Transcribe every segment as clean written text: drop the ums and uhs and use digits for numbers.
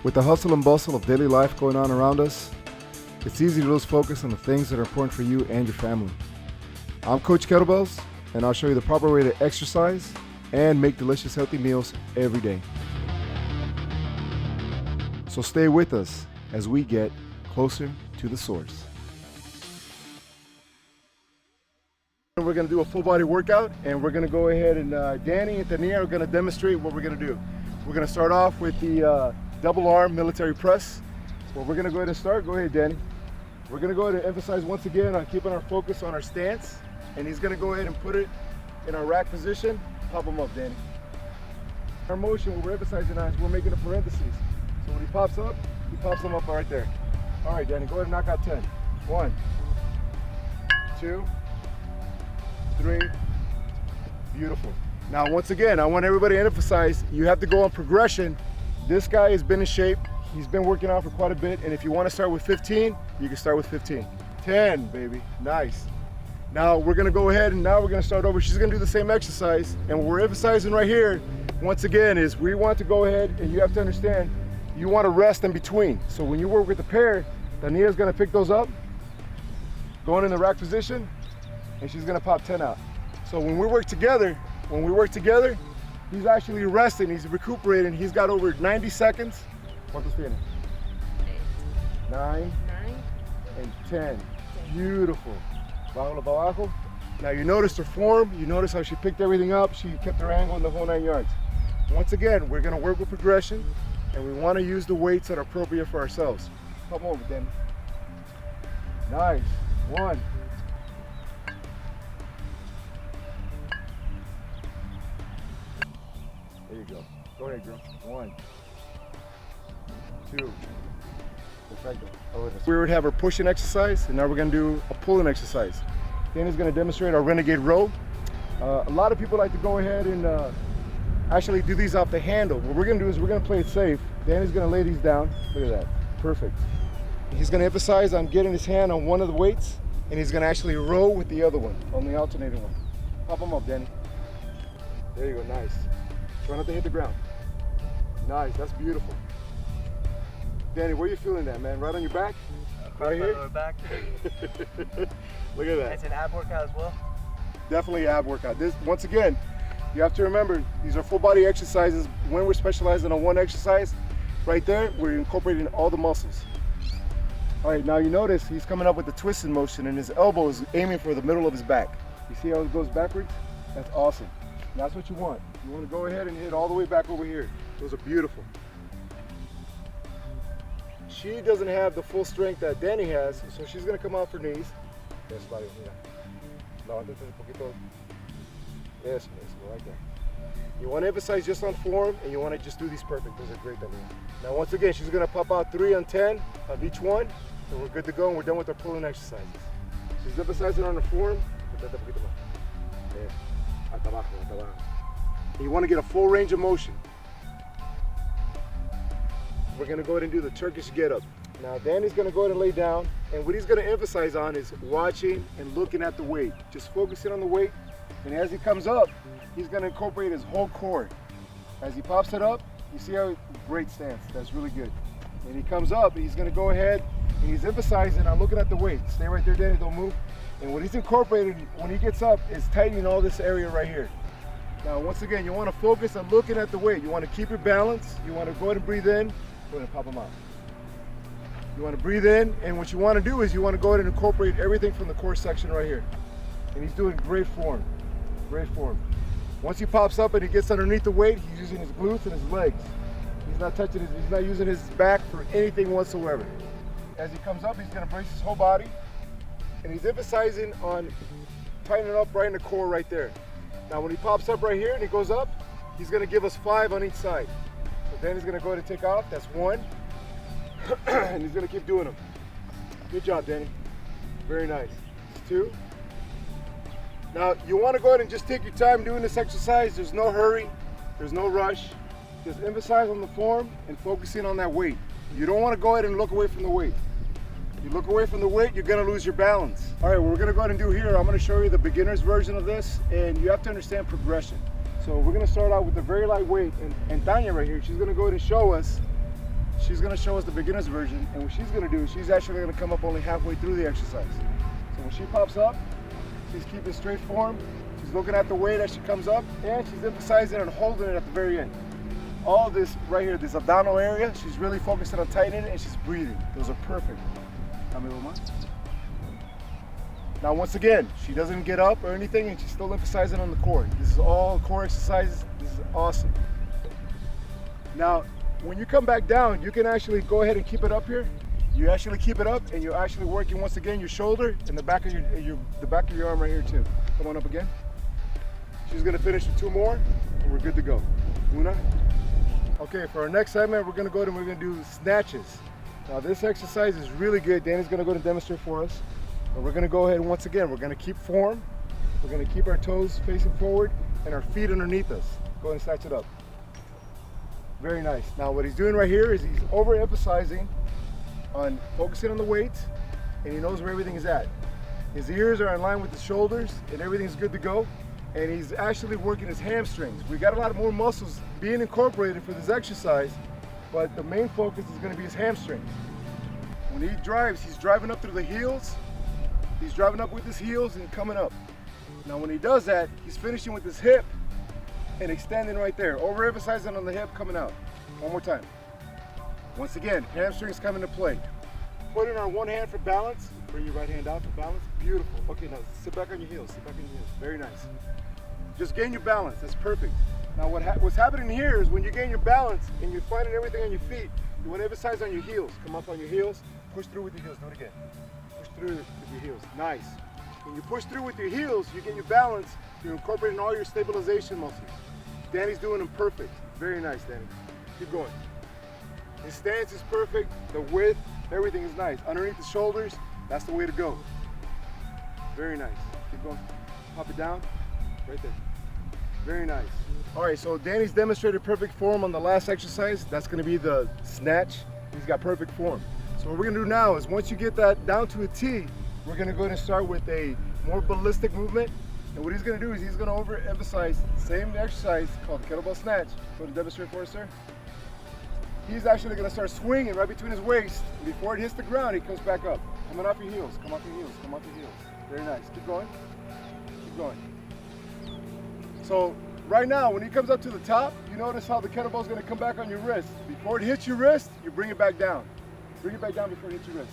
With the hustle and bustle of daily life going on around us, it's easy to lose focus on the things that are important for you and your family. I'm Coach Kettlebells, and I'll show you the proper way to exercise and make delicious healthy meals every day. So stay with us as we get closer to the source. We're going to do a full body workout, and we're going to go ahead and Danny and Tania are going to demonstrate what we're going to do. We're going to start off with the double arm military press. Well, we're going to go ahead and start. Go ahead, Danny. We're going to go ahead and emphasize once again on keeping our focus on our stance, and he's going to go ahead and put it in our rack position. Pop him up, Danny. Our motion, what we're emphasizing on is we're making a parenthesis. So when he pops them up right there. All right, Danny, go ahead and knock out 10. 1, 2, 3. Beautiful. Now, once again, I want everybody to emphasize you have to go on progression. This guy has been in shape. He's been working out for quite a bit, and if you want to start with 15, you can start with 15. 10, baby. Nice. Now we're gonna go ahead and now we're gonna start over. She's gonna do the same exercise, and what we're emphasizing right here, once again, is we want to go ahead, and you have to understand, you want to rest in between. So when you work with the pair, Tania's gonna pick those up, going in the rack position, and she's gonna pop 10 out. So when we work together, he's actually resting, he's recuperating. He's got over 90 seconds. ¿Cuántos tiene? 9 and 10. Beautiful. Bájalo para abajo. Now you notice her form, you notice how she picked everything up, she kept her angle in the whole 9 yards. Once again, we're gonna work with progression, and we wanna use the weights that are appropriate for ourselves. Come over, Danny. Nice. 1. There you go. Go ahead, girl. 1, 2. Perfecto. We would have our pushing exercise, and now we're going to do a pulling exercise. Danny's going to demonstrate our renegade row. A lot of people like to go ahead and actually do these off the handle. What we're going to do is we're going to play it safe. Danny's going to lay these down. Look at that. Perfect. He's going to emphasize on getting his hand on one of the weights, and he's going to actually row with the other one, on the alternating one. Pop them up, Danny. There you go. Nice. Try not to hit the ground. Nice. That's beautiful. Danny, where are you feeling that, man? Right on your back? Right here? Lower back. Look at that. It's an ab workout as well? Definitely ab workout. This, once again, you have to remember, these are full body exercises. When we're specializing on one exercise, right there, we're incorporating all the muscles. All right, now you notice he's coming up with the twisting motion, and his elbow is aiming for the middle of his back. You see how it goes backwards? That's awesome. And that's what you want. You want to go ahead and hit all the way back over here. Those are beautiful. She doesn't have the full strength that Danny has, so she's going to come off her knees. Eso, right there. You want to emphasize just on form, and you want to just do these perfect. Those are great, Danny. Now, once again, she's going to pop out 3 on 10 of each one, so we're good to go, and we're done with our pulling exercises. She's emphasizing on the form. You want to get a full range of motion. We're going to go ahead and do the Turkish get up. Now Danny's going to go ahead and lay down, and what he's going to emphasize on is watching and looking at the weight. Just focusing on the weight, and as he comes up, he's going to incorporate his whole core. As he pops it up, you see how great stance. That's really good. And he comes up, he's going to go ahead and he's emphasizing on looking at the weight. Stay right there, Danny, don't move. And what he's incorporated when he gets up is tightening all this area right here. Now once again, you want to focus on looking at the weight. You want to keep your balance. You want to go ahead and breathe in. Go ahead and pop them out. You want to breathe in, and what you want to do is you want to go ahead and incorporate everything from the core section right here. And he's doing great form, great form. Once he pops up and he gets underneath the weight, he's using his glutes and his legs. He's not touching he's not using his back for anything whatsoever. As he comes up, he's going to brace his whole body, and he's emphasizing on tightening up right in the core right there. Now when he pops up right here and he goes up, he's going to give us 5 on each side. So Danny's going to go ahead and take off. That's 1. And he's going to keep doing them. Good job, Danny. Very nice. It's 2. Now, you want to go ahead and just take your time doing this exercise. There's no hurry. There's no rush. Just emphasize on the form and focusing on that weight. You don't want to go ahead and look away from the weight. If you look away from the weight, you're going to lose your balance. All right, what we're going to go ahead and do here, I'm going to show you the beginner's version of this, and you have to understand progression. So we're going to start out with the very light weight, and Tania right here, she's going to go ahead and show us she's gonna show us the beginner's version, and what she's gonna do is she's actually gonna come up only halfway through the exercise. So when she pops up, she's keeping straight form, she's looking at the weight as she comes up, and she's emphasizing on holding it at the very end. All this right here, this abdominal area, she's really focusing on tightening it, and she's breathing. Those are perfect. Now once again, she doesn't get up or anything, and she's still emphasizing on the core. This is all core exercises. This is awesome. Now, when you come back down, you can actually go ahead and keep it up here. You actually keep it up, and you're actually working once again your shoulder and the back of your arm right here too. Come on up again. She's gonna finish with 2 more, and we're good to go. Una. Okay, for our next segment, we're gonna go ahead and we're gonna do snatches. Now this exercise is really good. Danny's gonna go ahead and demonstrate for us. And we're gonna go ahead and once again, we're gonna keep form. We're gonna keep our toes facing forward and our feet underneath us. Go ahead and snatch it up. Very nice. Now what he's doing right here is he's overemphasizing on focusing on the weight, and he knows where everything is at. His ears are in line with his shoulders, and everything's good to go. And he's actually working his hamstrings. We got a lot more muscles being incorporated for this exercise, but the main focus is gonna be his hamstrings. When he drives, he's driving up through the heels. He's driving up with his heels and coming up. Now when he does that, he's finishing with his hip and extending right there, overemphasizing on the hip coming out. One more time. Once again, hamstrings come into play. Put in our one hand for balance. Bring your right hand out for balance. Beautiful. Okay, now sit back on your heels. Sit back on your heels. Very nice. Just gain your balance. That's perfect. Now what's happening here is when you gain your balance and you're finding everything on your feet, you want to emphasize on your heels. Come up on your heels. Push through with your heels. Do it again. Push through with your heels. Nice. When you push through with your heels, you get your balance. You're incorporating all your stabilization muscles. Danny's doing them perfect. Very nice, Danny. Keep going. His stance is perfect. The width, everything is nice. Underneath the shoulders, that's the way to go. Very nice. Keep going. Pop it down. Right there. Very nice. All right, so Danny's demonstrated perfect form on the last exercise. That's going to be the snatch. He's got perfect form. So what we're going to do now is once you get that down to a T, we're going to go ahead and start with a more ballistic movement. And what he's going to do is he's going to overemphasize the same exercise called the kettlebell snatch. Go ahead and demonstrate for us, sir. He's actually going to start swinging right between his waist. Before it hits the ground, he comes back up. Coming off your heels. Come off your heels. Come off your heels. Very nice. Keep going. Keep going. So right now, when he comes up to the top, you notice how the kettlebell is going to come back on your wrist. Before it hits your wrist, you bring it back down. Bring it back down before it hits your wrist.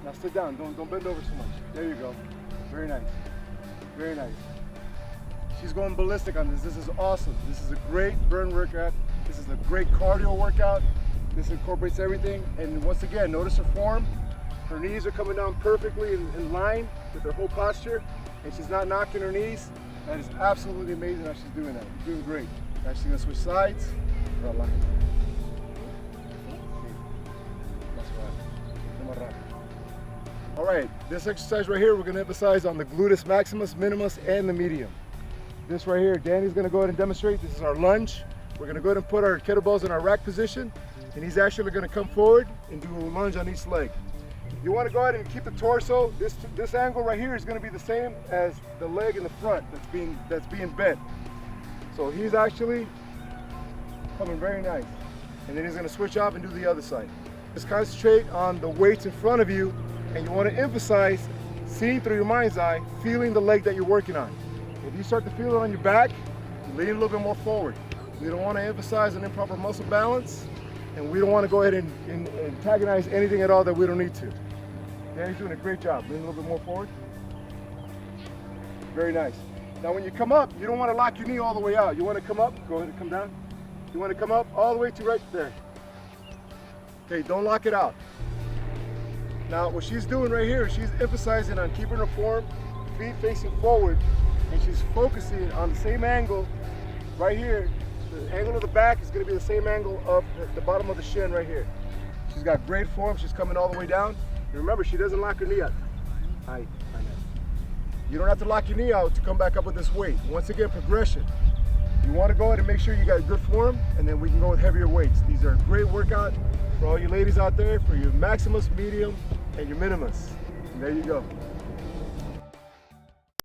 Now sit down. Don't bend over so much. There you go. Very nice. Very nice. She's going ballistic on this. This is awesome. This is a great burn workout. This is a great cardio workout. This incorporates everything. And once again, notice her form. Her knees are coming down perfectly in line with her whole posture, and she's not knocking her knees. That is absolutely amazing how she's doing that. You're doing great. Now she's gonna switch sides. All right, this exercise right here, we're gonna emphasize on the gluteus maximus, minimus, and the medium. This right here, Danny's gonna go ahead and demonstrate. This is our lunge. We're gonna go ahead and put our kettlebells in our rack position, and he's actually gonna come forward and do a lunge on each leg. You wanna go ahead and keep the torso. This angle right here is gonna be the same as the leg in the front that's being bent. So he's actually coming very nice. And then he's gonna switch off and do the other side. Just concentrate on the weights in front of you, and you wanna emphasize seeing through your mind's eye, feeling the leg that you're working on. If you start to feel it on your back, lean a little bit more forward. We don't wanna emphasize an improper muscle balance, and we don't wanna go ahead and antagonize anything at all that we don't need to. Danny's doing a great job. Lean a little bit more forward. Very nice. Now when you come up, you don't want to lock your knee all the way out. You want to come up, go ahead and come down. You want to come up all the way to right there. Okay, don't lock it out. Now what she's doing right here, she's emphasizing on keeping her form, feet facing forward, and she's focusing on the same angle right here. The angle of the back is going to be the same angle of the bottom of the shin right here. She's got great form. She's coming all the way down. And remember, she doesn't lock her knee out. You don't have to lock your knee out to come back up with this weight. Once again, progression. You want to go ahead and make sure you got good form, and then we can go with heavier weights. These are a great workout for all you ladies out there, for your maximus, medium, and your minimus. And there you go.